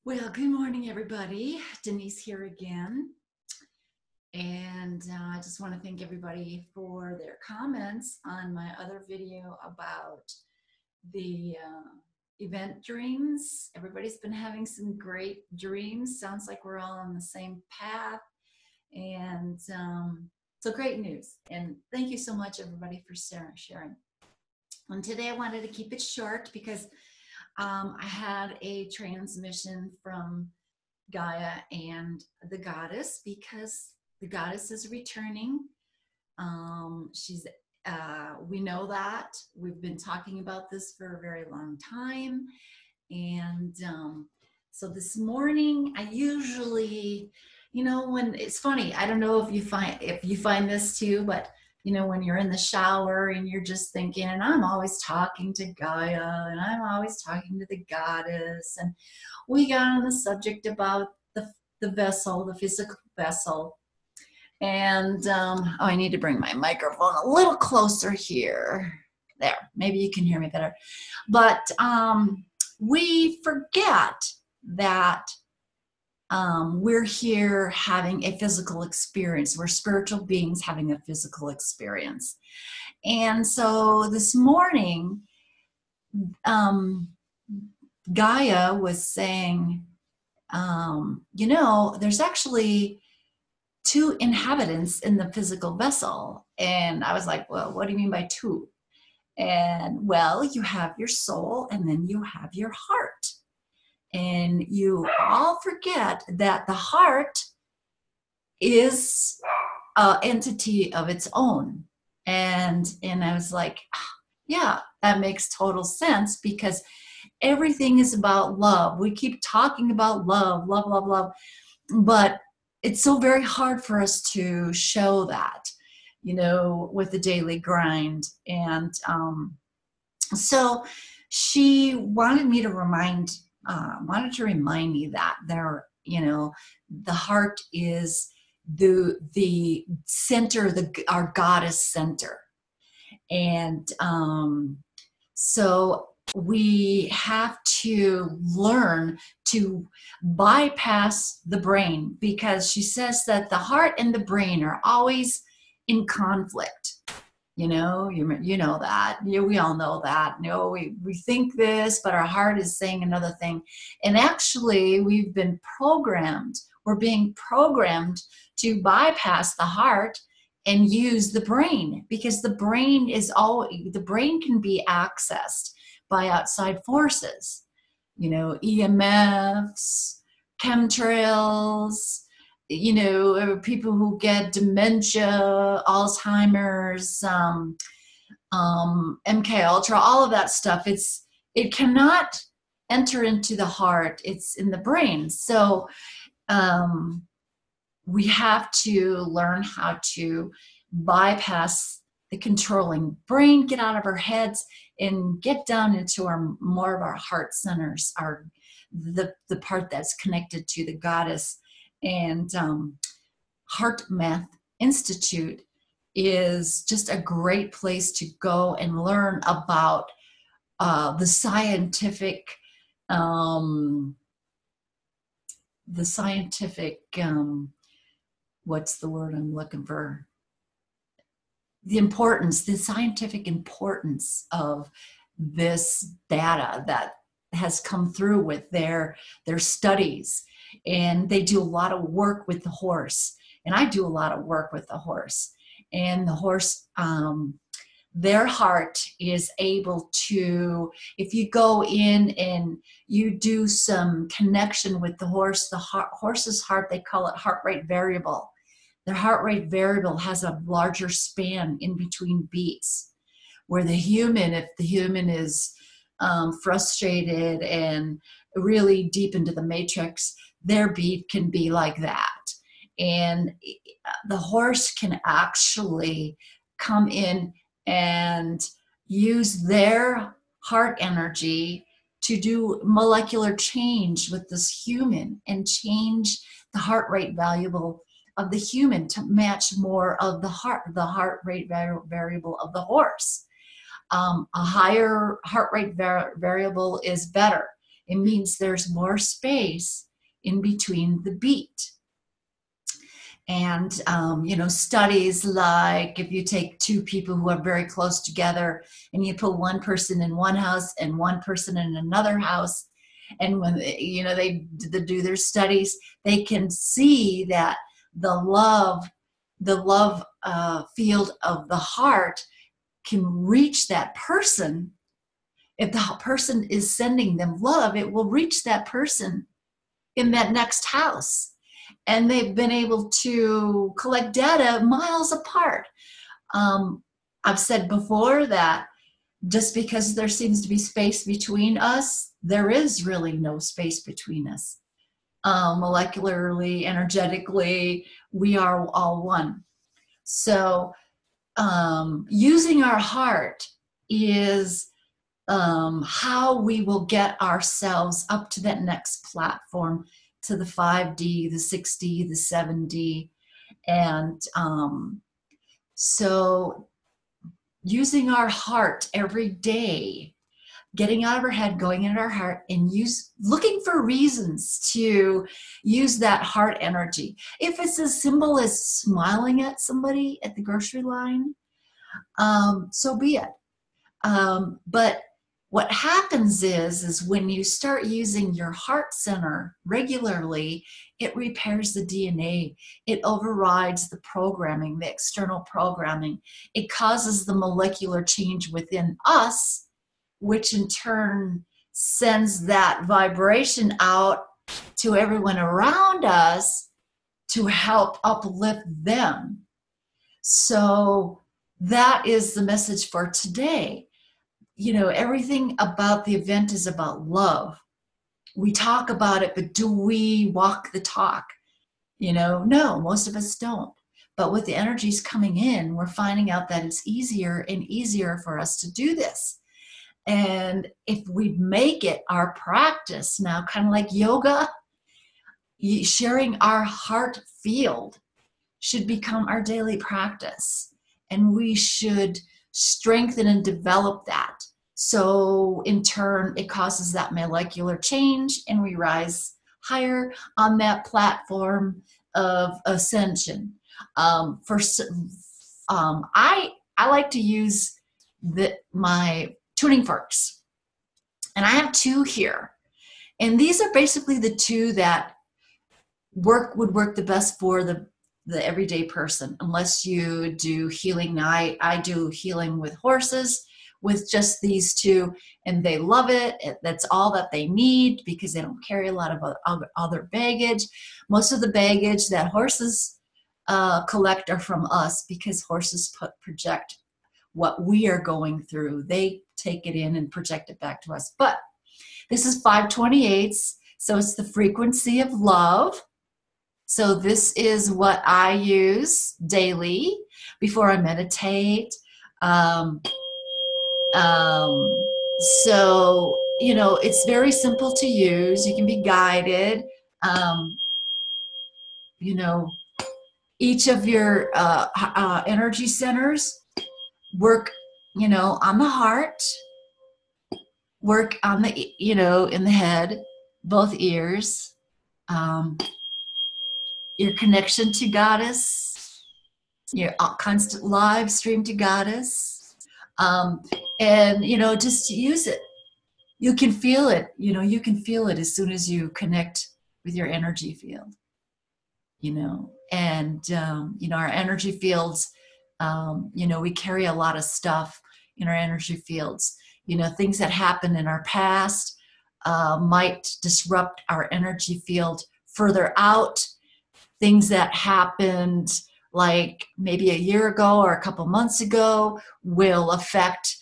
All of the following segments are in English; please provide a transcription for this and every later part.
Well, good morning, everybody. Denise here again. And I just want to thank everybody for their comments on my other video about the event dreams. Everybody's been having some great dreams. Sounds like we're all on the same path. And so great news. And thank you so much, everybody, for sharing. And today I wanted to keep it short because I had a transmission from Gaia and the goddess because the goddess is returning. We know that we've been talking about this for a very long time, and so this morning I usually, when it's funny, I don't know if you find this too, but when you're in the shower and you're just thinking, and I'm always talking to Gaia and I'm always talking to the goddess, and we got on the subject about the vessel, the physical vessel. And I need to bring my microphone a little closer here. There, maybe you can hear me better. But we forget that we're here having a physical experience. We're spiritual beings having a physical experience. And so this morning, Gaia was saying, there's actually two inhabitants in the physical vessel. And I was like, well, what do you mean by two? And well, you have your soul and then you have your heart. And you all forget that the heart is an entity of its own. And I was like, yeah, that makes total sense because everything is about love. We keep talking about love, love, love, love. But it's so very hard for us to show that, with the daily grind. And so she wanted to remind me that the heart is the center, our goddess center. And so we have to learn to bypass the brain, because she says that the heart and the brain are always in conflict. You know that. We all know that. We think this, but our heart is saying another thing. And actually, we're being programmed to bypass the heart and use the brain, because the brain can be accessed by outside forces, EMFs, chemtrails, people who get dementia, Alzheimer's, MK Ultra, all of that stuff. It cannot enter into the heart. It's in the brain. So we have to learn how to bypass the controlling brain, get out of our heads, and get down into more of our heart centers, the part that's connected to the goddess. And Heart Math Institute is just a great place to go and learn about the scientific what's the word I'm looking for? The scientific importance of this data that has come through with their studies. And they do a lot of work with the horse. And I do a lot of work with the horse. And the horse, their heart is able to, if you go in and you do some connection with the horse's heart, they call it heart rate variable. Their heart rate variable has a larger span in between beats, where if the human is frustrated and really deep into the matrix, their beat can be like that. And the horse can actually come in and use their heart energy to do molecular change with this human and change the heart rate variable of the human to match more of the heart rate variable of the horse. A higher heart rate variable is better. It means there's more space in between the beat. And, studies like if you take two people who are very close together and you put one person in one house and one person in another house, and when, they do their studies, they can see that the love field of the heart can reach that person. If the person is sending them love, it will reach that person in that next house. And they've been able to collect data miles apart. I've said before that just because there seems to be space between us, there is really no space between us. Molecularly, energetically, we are all one. So using our heart is how we will get ourselves up to that next platform, to the 5D, the 6D, the 7D. And so using our heart every day, getting out of our head, going into our heart, and looking for reasons to use that heart energy. If it's as simple as smiling at somebody at the grocery line, so be it. But what happens is when you start using your heart center regularly, it repairs the DNA. It overrides the programming, the external programming. It causes the molecular change within us, which in turn sends that vibration out to everyone around us to help uplift them. So that is the message for today. Everything about the event is about love. We talk about it, but do we walk the talk? No, most of us don't. But with the energies coming in, we're finding out that it's easier and easier for us to do this. And if we make it our practice now, kind of like yoga, sharing our heart field should become our daily practice. And we should strengthen and develop that. So in turn, it causes that molecular change and we rise higher on that platform of ascension. I like to use my tuning forks, and I have two here. And these are basically the two that would work the best for the everyday person, unless you do healing. I do healing with horses with just these two, and they love it. That's all that they need because they don't carry a lot of other baggage. Most of the baggage that horses collect are from us because horses project what we are going through. They take it in and project it back to us. But this is 528s, so it's the frequency of love. So this is what I use daily before I meditate. So, it's very simple to use. You can be guided. Each of your energy centers work, on the heart, work on the, in the head, both ears, your connection to Goddess, your constant live stream to Goddess. And just use it. You can feel it. You can feel it as soon as you connect with your energy field. And our energy fields. We carry a lot of stuff in our energy fields. Things that happened in our past might disrupt our energy field further out. Things that happened like maybe a year ago or a couple months ago will affect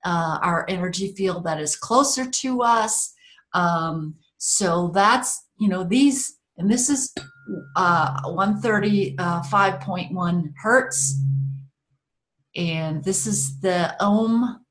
our energy field that is closer to us. So that's, these, and this is 135.1 hertz. And this is the Ohm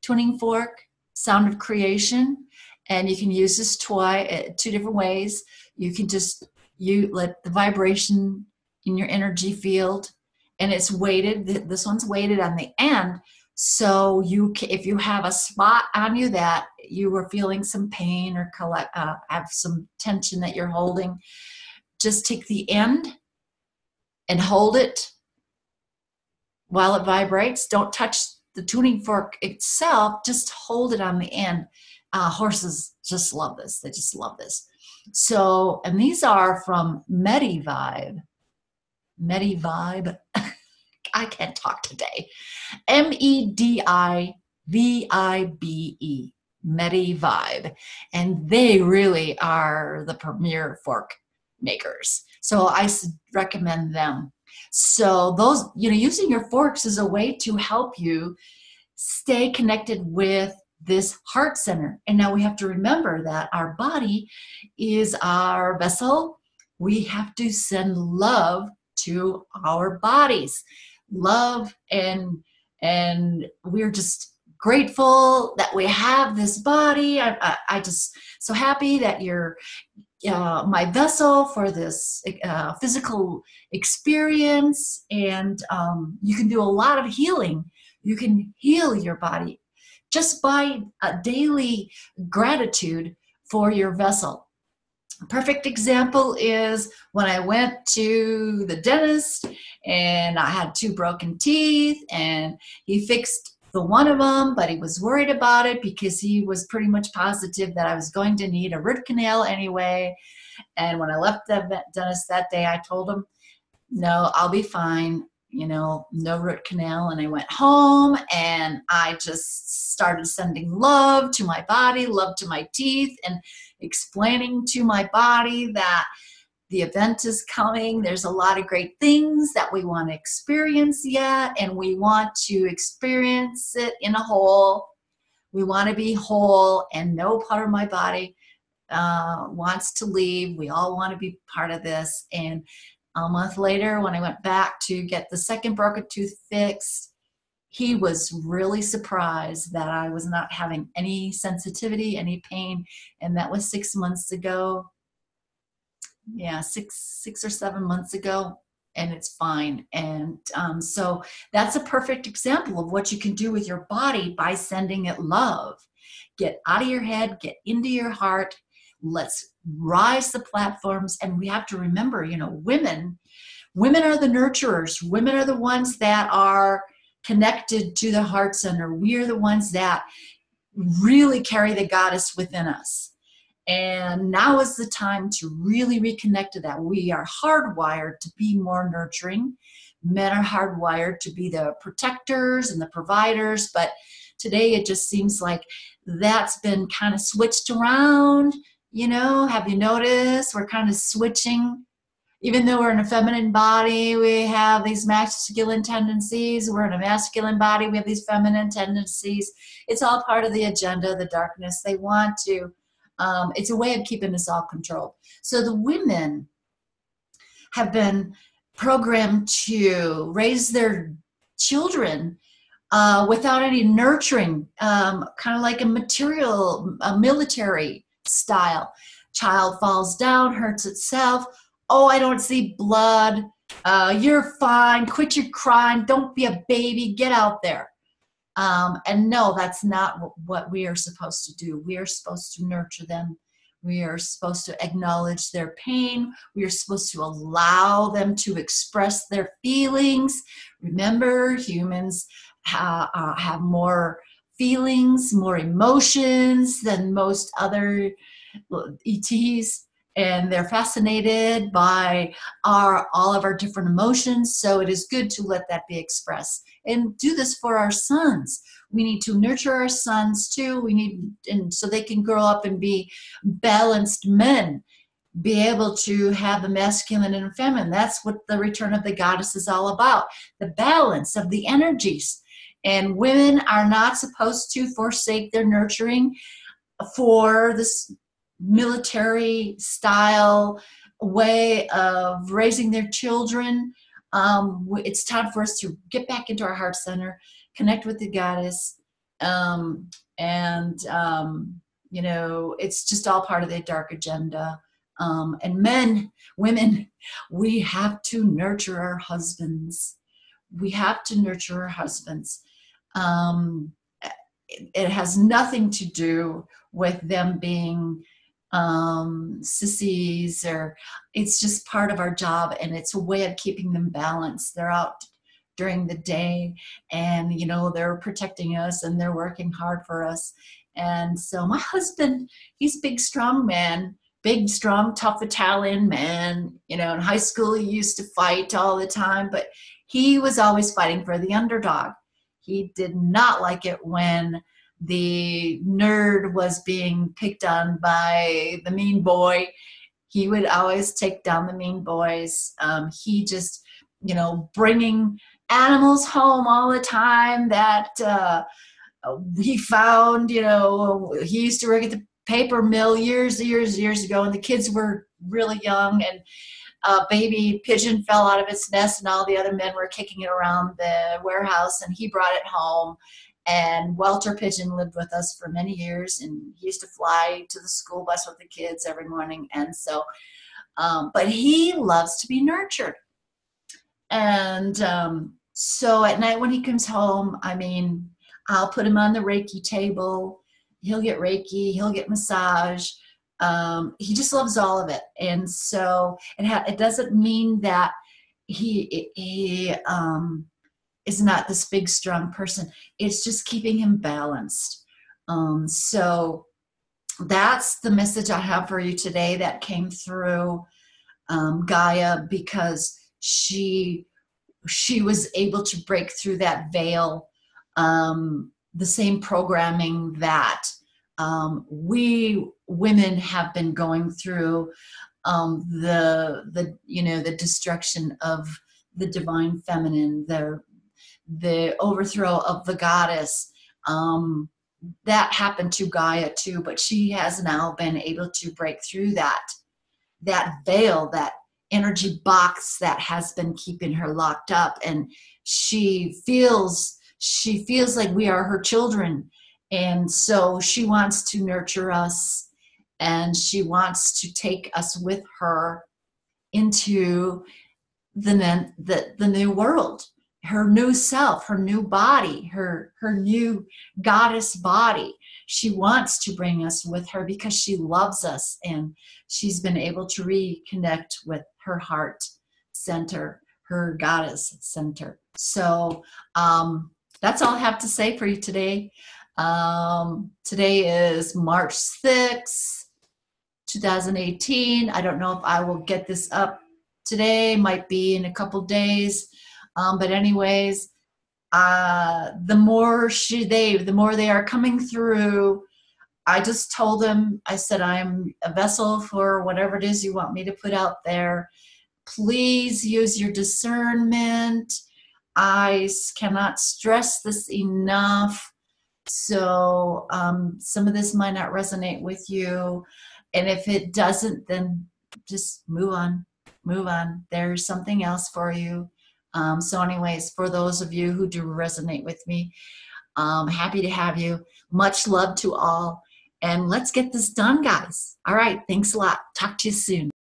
tuning fork, sound of creation. And you can use this toy two different ways. You can just, let the vibration in your energy field, and it's weighted. This one's weighted on the end, So if you have a spot on you that you were feeling some pain or have some tension that you're holding, just take the end and hold it while it vibrates. Don't touch the tuning fork itself, just hold it on the end. Horses just love this. They just love this. So, and these are from Medivibe. Medivibe. I can't talk today. Medivibe. Medivibe. And they really are the premier fork makers. So I recommend them. So those, using your forks is a way to help you stay connected with this heart center. And now we have to remember that our body is our vessel. We have to send love to our bodies. Love, and we're just grateful that we have this body. I just so happy that you're my vessel for this physical experience. And you can do a lot of healing. You can heal your body just by a daily gratitude for your vessel. A perfect example is when I went to the dentist and I had 2 broken teeth, and he fixed the one of them, but he was worried about it because he was pretty much positive that I was going to need a root canal anyway. And when I left the dentist that day, I told him, no, I'll be fine, no root canal. And I went home and I just started sending love to my body, love to my teeth, and explaining to my body that the event is coming. There's a lot of great things that we want to experience yet, and we want to experience it in a whole. We want to be whole, and no part of my body wants to leave. We all want to be part of this. And a month later, when I went back to get the second broken tooth fixed, he was really surprised that I was not having any sensitivity, any pain. And that was 6 months ago. Yeah, six or 7 months ago, and it's fine. And so that's a perfect example of what you can do with your body by sending it love. Get out of your head, get into your heart. Let's rise the platforms. And we have to remember, women are the nurturers. Women are the ones that are connected to the heart center. We are the ones that really carry the goddess within us. And now is the time to really reconnect to that. We are hardwired to be more nurturing. Men are hardwired to be the protectors and the providers. But today it just seems like that's been kind of switched around. Have you noticed? We're kind of switching. Even though we're in a feminine body, we have these masculine tendencies. We're in a masculine body, we have these feminine tendencies. It's all part of the agenda, the darkness. They want to. It's a way of keeping us all controlled. So the women have been programmed to raise their children without any nurturing, kind of like a military style. Child falls down, hurts itself. Oh, I don't see blood. You're fine. Quit your crying. Don't be a baby. Get out there. And no, that's not what we are supposed to do. We are supposed to nurture them. We are supposed to acknowledge their pain. We are supposed to allow them to express their feelings. Remember, humans have more feelings, more emotions than most other ETs. And they're fascinated by all of our different emotions. So it is good to let that be expressed. And do this for our sons. We need to nurture our sons too. And so they can grow up and be balanced men, be able to have the masculine and feminine. That's what the return of the goddess is all about, the balance of the energies. And women are not supposed to forsake their nurturing for this military style way of raising their children. It's time for us to get back into our heart center, connect with the goddess, it's just all part of the dark agenda. And women, we have to nurture our husbands. We have to nurture our husbands. Um, it has nothing to do with them being sissies, or it's just part of our job, and it's a way of keeping them balanced. They're out during the day, and they're protecting us, and they're working hard for us. And so my husband, he's a big strong man, big strong tough Italian man. In high school he used to fight all the time, but he was always fighting for the underdog. He did not like it when the nerd was being picked on by the mean boy. He would always take down the mean boys. He just, bringing animals home all the time that he found. He used to work at the paper mill years ago, and the kids were really young, and a baby pigeon fell out of its nest, and all the other men were kicking it around the warehouse, and he brought it home. And Walter Pigeon lived with us for many years, and he used to fly to the school bus with the kids every morning. And so, but he loves to be nurtured. And so at night when he comes home, I'll put him on the Reiki table. He'll get Reiki, he'll get massage. He just loves all of it. And so it doesn't mean that he is not this big, strong person. It's just keeping him balanced. So that's the message I have for you today that came through Gaia, because she was able to break through that veil, the same programming that we women have been going through, the destruction of the divine feminine, the overthrow of the goddess. That happened to Gaia too, but she has now been able to break through that veil, that energy box that has been keeping her locked up, and she feels like we are her children. And so she wants to nurture us, and she wants to take us with her into the new world, her new self, her new body, her new goddess body. She wants to bring us with her because she loves us, and she's been able to reconnect with her heart center, her goddess center. So that's all I have to say for you today. Today is March 6th, 2018. I don't know if I will get this up today, might be in a couple days. But anyways, the more they are coming through, I just told them, I said, I'm a vessel for whatever it is you want me to put out there. Please use your discernment. I cannot stress this enough. So some of this might not resonate with you. And if it doesn't, then just move on. There's something else for you. So anyways, for those of you who do resonate with me, happy to have you. Much love to all. And let's get this done, guys. All right. Thanks a lot. Talk to you soon.